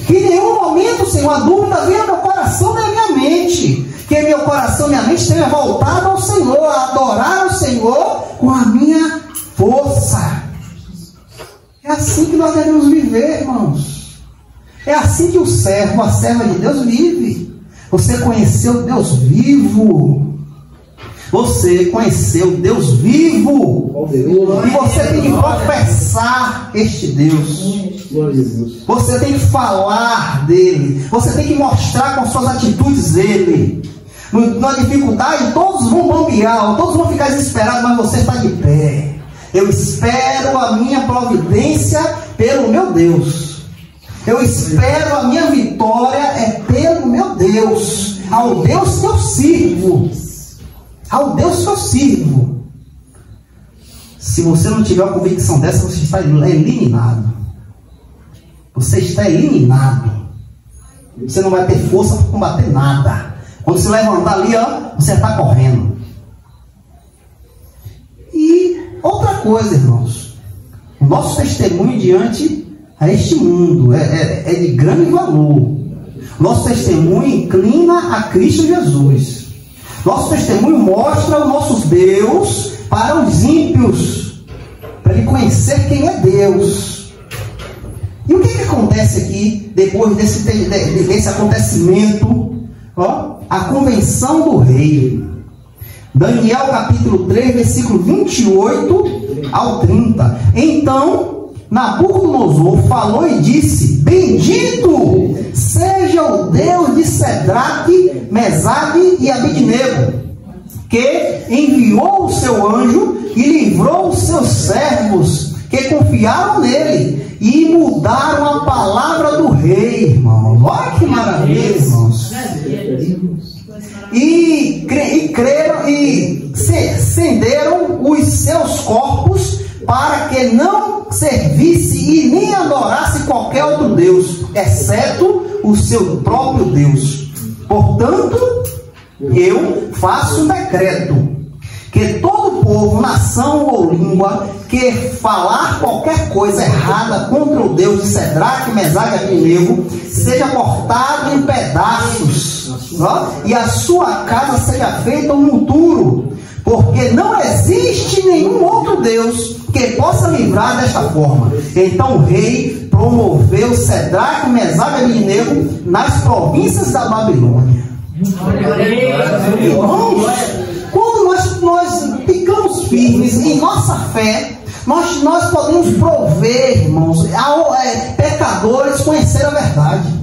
Que em nenhum momento, Senhor, a dúvida venha ao meu coração e à minha mente. Que meu coração e minha mente tenha voltado ao Senhor, a adorar o Senhor com a minha força. É assim que nós devemos viver, irmãos. É assim que o servo, a serva de Deus vive. Você conheceu Deus vivo. Você conheceu Deus vivo. E você tem que professar este Deus. Você tem que falar dele. Você tem que mostrar com suas atitudes ele. Na dificuldade, todos vão bambear, todos vão ficar desesperados, mas você está de pé. Eu espero a minha providência pelo meu Deus. Eu espero a minha vitória pelo meu Deus. Ao Deus que eu sirvo. Ao Deus que eu sirvo. Se você não tiver uma convicção dessa, você está eliminado. Você está eliminado. Você não vai ter força para combater nada. Quando se levantar ali, você está correndo. E outra coisa, irmãos, o nosso testemunho diante a este mundo é de grande valor. Nosso testemunho inclina a Cristo Jesus. Nosso testemunho mostra o nosso Deus para os ímpios. para ele conhecer quem é Deus. E o que acontece aqui, depois desse acontecimento? A convenção do rei. Daniel capítulo 3, versículo 28 ao 30. Então Nabucodonosor falou e disse: bendito seja o Deus de Cedraque, Mesaque e Abidnego, que enviou o seu anjo e livrou os seus servos que confiaram nele e mudaram a palavra do rei, irmãos. Olha que maravilha, irmãos. E creram e acenderam os seus corpos para que não servisse e nem adorasse qualquer outro Deus, exceto o seu próprio Deus. Portanto, eu faço um decreto que todo povo, nação ou língua que falar qualquer coisa errada contra o Deus de Cedraque, Mesaque e Abidnego seja cortado em pedaços, e a sua casa seja feita um monturo, porque não existe nenhum outro Deus que possa livrar desta forma. Então o rei promoveu Cedraque, Mesaque e Abidnego nas províncias da Babilônia. Irmãos, quando nós ficamos firmes em nossa fé, nós podemos prover, irmãos, pecadores conhecer a verdade.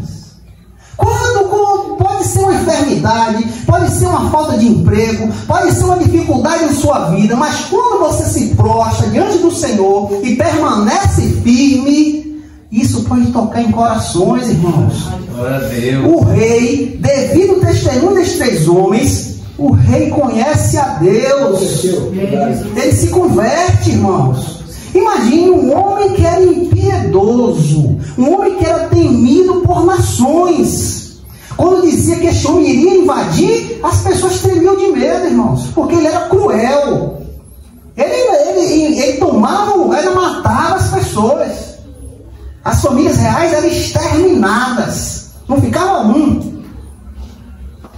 Quando pode ser uma enfermidade, pode ser uma falta de emprego, pode ser uma dificuldade em sua vida, mas quando você se prostra diante do Senhor e permanece firme, isso pode tocar em corações, irmãos. O rei, devido ao testemunho destes 3 homens, o rei conhece a Deus. Ele se converte, irmãos. Imagine um homem que era impiedoso, um homem que era temido por nações. Quando dizia que este homem iria invadir, as pessoas tremiam de medo, irmãos, porque ele era cruel. Ele tomava, ele matava as pessoas. As famílias reais eram exterminadas, não ficava um.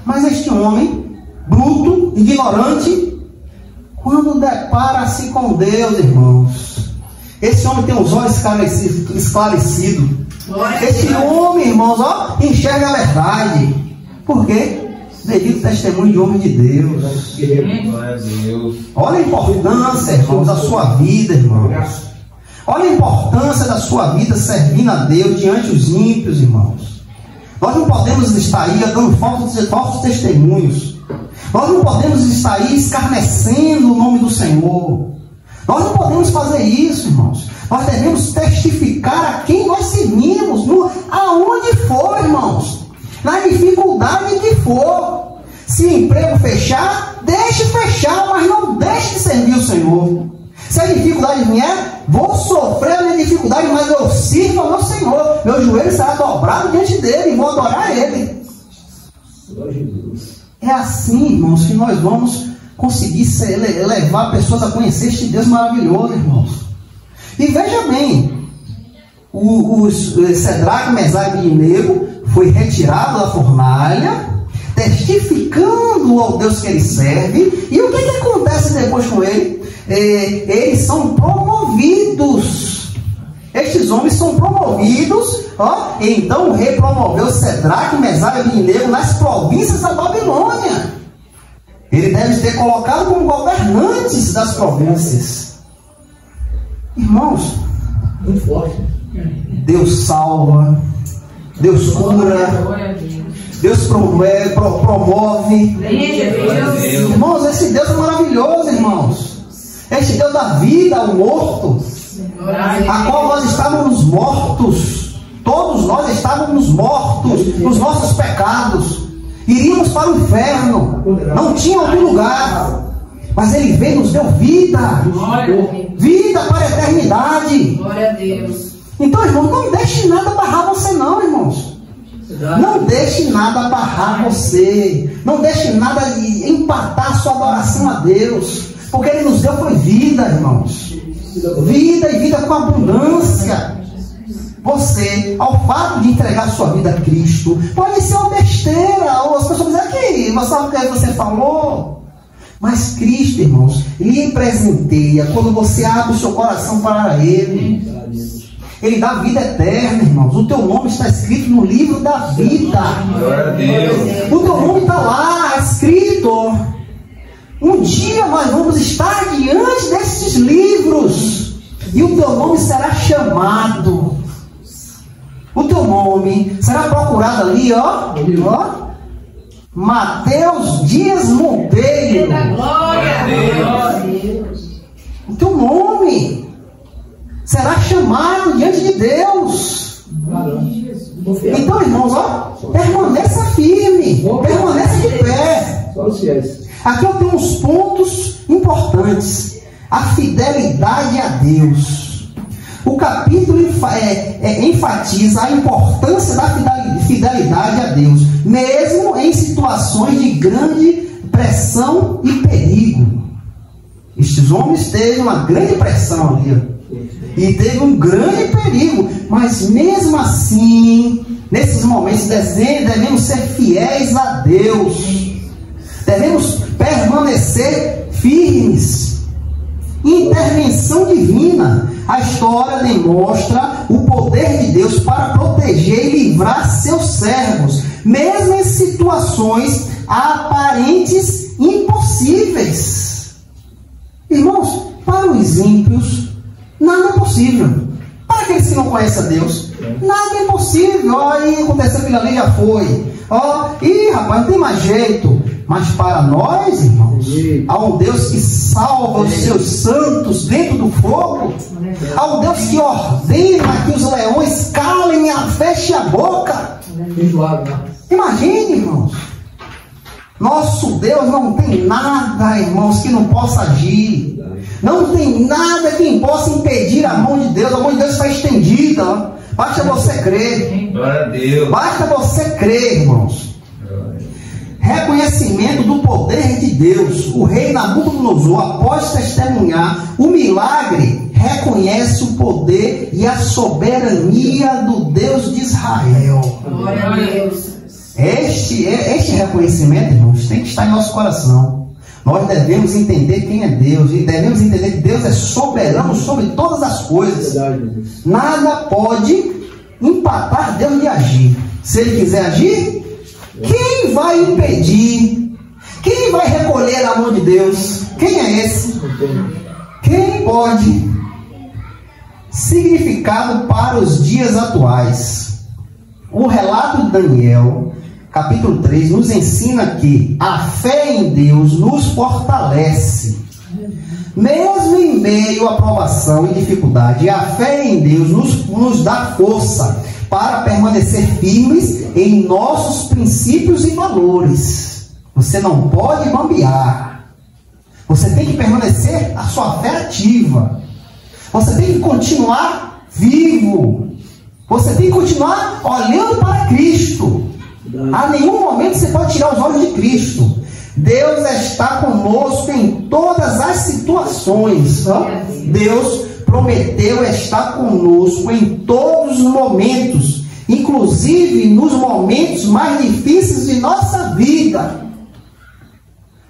Mas este homem, bruto, ignorante, quando depara-se com Deus, irmãos, esse homem tem os olhos esclarecidos. Esse homem, irmãos, enxerga a verdade. Por quê? Devido ao testemunho de homem de Deus. Olha a importância, irmãos, da sua vida, irmãos. Olha a importância da sua vida servindo a Deus diante dos ímpios, irmãos. Nós não podemos estar aí dando falsos testemunhos. Nós não podemos estar aí escarnecendo o nome do Senhor. Nós não podemos fazer isso, irmãos. Nós devemos testificar a quem nós servimos, aonde for, irmãos. Na dificuldade que for. Se o emprego fechar, deixe fechar, mas não deixe de servir o Senhor. Se a dificuldade vier, vou sofrer a minha dificuldade, mas eu sirvo ao meu Senhor. Meu joelho será dobrado diante dele e vou adorar ele. É assim, irmãos, que nós vamos conseguir levar pessoas a conhecer este Deus maravilhoso, irmãos. E veja bem, o Cedraque, Mesaque e Abidnego foi retirado da fornalha, testificando ao Deus que ele serve. E o que acontece depois com ele? Eles são promovidos. Estes homens são promovidos. Então o rei promoveu Cedraque, Mesaque e Abidnego nas províncias da Babilônia. Ele deve ter colocado como governantes das províncias. Irmãos, muito forte. Deus salva, Deus cura, Deus promove. Irmãos, esse Deus é maravilhoso, irmãos. Este Deus da vida ao morto, a qual nós estávamos mortos. Todos nós estávamos mortos nos nossos pecados. Iríamos para o inferno. Não tinha outro lugar. Mas Ele veio e nos deu vida. Vida para a eternidade. Glória a Deus. Então, irmãos, não deixe nada barrar você não, irmãos. Não deixe nada barrar você. Não deixe nada empatar a sua adoração a Deus. Porque Ele nos deu foi vida, irmãos. Vida e vida com abundância. Você, ao fato de entregar sua vida a Cristo, pode ser uma besteira. Ou as pessoas dizem, aqui, sabe o que você falou? Mas Cristo, irmãos, lhe presenteia quando você abre o seu coração para Ele. Ele dá vida eterna, irmãos. O teu nome está escrito no livro da vida. O teu nome está lá escrito. Um dia nós vamos estar diante desses livros e o teu nome será chamado. O teu nome será procurado ali, ó. Mateus Dias Monteiro. Glória a Deus. O teu nome será chamado diante de Deus. Então, irmãos, permaneça firme, permaneça de pé. Aqui eu tenho uns pontos importantes. A fidelidade a Deus. O capítulo enfatiza a importância da fidelidade a Deus, mesmo em situações de grande pressão e perigo. Estes homens teve uma grande pressão ali. E teve um grande perigo. Mas mesmo assim, nesses momentos, devemos ser fiéis a Deus. Devemos permanecer firmes. Intervenção divina. A história demonstra o poder de Deus para proteger e livrar seus servos, mesmo em situações aparentes impossíveis. Irmãos, para os ímpios, nada é possível. Para aqueles que não conhecem a Deus, nada é impossível. Aí aconteceu aquilo ali, já foi. Rapaz, não tem mais jeito. Mas para nós, irmãos, há um Deus que salva os seus santos dentro do fogo. Há um Deus que ordena que os leões calem e fechem a boca. Imagine, irmãos. Nosso Deus não tem nada, irmãos, que não possa agir. Não tem nada que possa impedir a mão de Deus. A mão de Deus está estendida. Basta você crer. Glória a Deus. Basta você crer, irmãos. Reconhecimento do poder de Deus. O rei Nabucodonosor, após testemunhar o milagre, reconhece o poder e a soberania do Deus de Israel. Glória a Deus. Este reconhecimento, irmãos, tem que estar em nosso coração. Nós devemos entender quem é Deus e devemos entender que Deus é soberano sobre todas as coisas. Nada pode empatar Deus de agir. Se Ele quiser agir, quem vai impedir? Quem vai recolher a mão de Deus? Quem é esse? Quem pode? Significado para os dias atuais. O relato de Daniel, capítulo 3, nos ensina que a fé em Deus nos fortalece. Mesmo em meio à provação e dificuldade, a fé em Deus nos dá força para permanecer firmes em nossos princípios e valores. Você não pode bambear. Você tem que permanecer a sua fé ativa. Você tem que continuar vivo. Você tem que continuar olhando para Cristo. A nenhum momento você pode tirar os olhos de Cristo. Deus está conosco em todas as situações. Deus prometeu estar conosco em todos os momentos, inclusive nos momentos mais difíceis de nossa vida.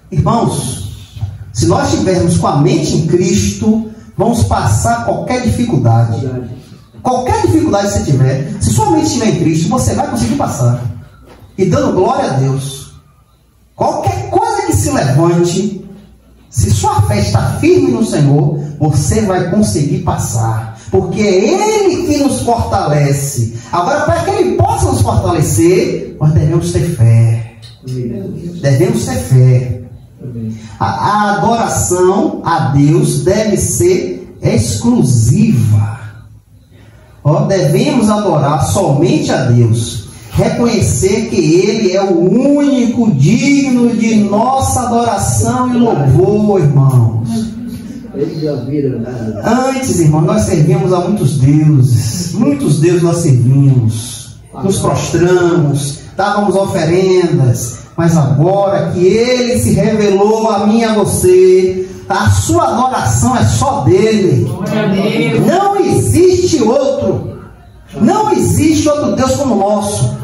Irmãos, se nós estivermos com a mente em Cristo, vamos passar qualquer dificuldade. Qualquer dificuldade que você tiver, se sua mente estiver em Cristo, você vai conseguir passar. E dando glória a Deus. Qualquer coisa que se levante, se sua fé está firme no Senhor, você vai conseguir passar. Porque é Ele que nos fortalece. Agora, para que Ele possa nos fortalecer, nós devemos ter fé. Devemos ter fé. A adoração a Deus deve ser exclusiva. Devemos adorar somente a Deus. Reconhecer que Ele é o único digno de nossa adoração e louvor, irmãos. Antes, irmão, nós servimos a muitos deuses. Muitos deuses nós servimos. Nos prostramos, dávamos oferendas. Mas agora que Ele se revelou a mim e a você, a sua adoração é só dele. Não existe outro. Não existe outro Deus como o nosso.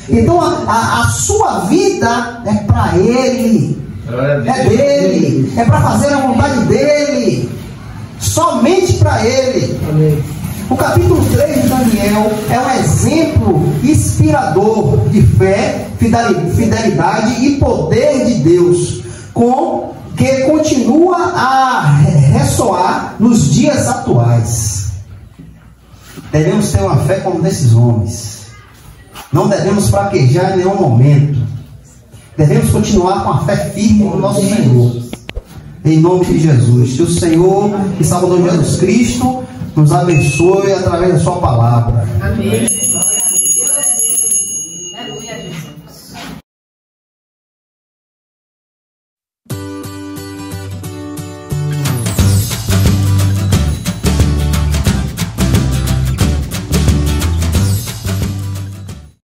Então a sua vida é para Ele. É dele, é para fazer a vontade dele, somente para ele. Amém. O capítulo 3 de Daniel é um exemplo inspirador de fé, fidelidade e poder de Deus, que continua a ressoar nos dias atuais. Devemos ter uma fé como desses homens. Não devemos fraquejar em nenhum momento. Devemos continuar com a fé firme no nosso Senhor. Em nome de Jesus. Que o Senhor e Salvador Jesus Cristo nos abençoe através da sua palavra. Amém.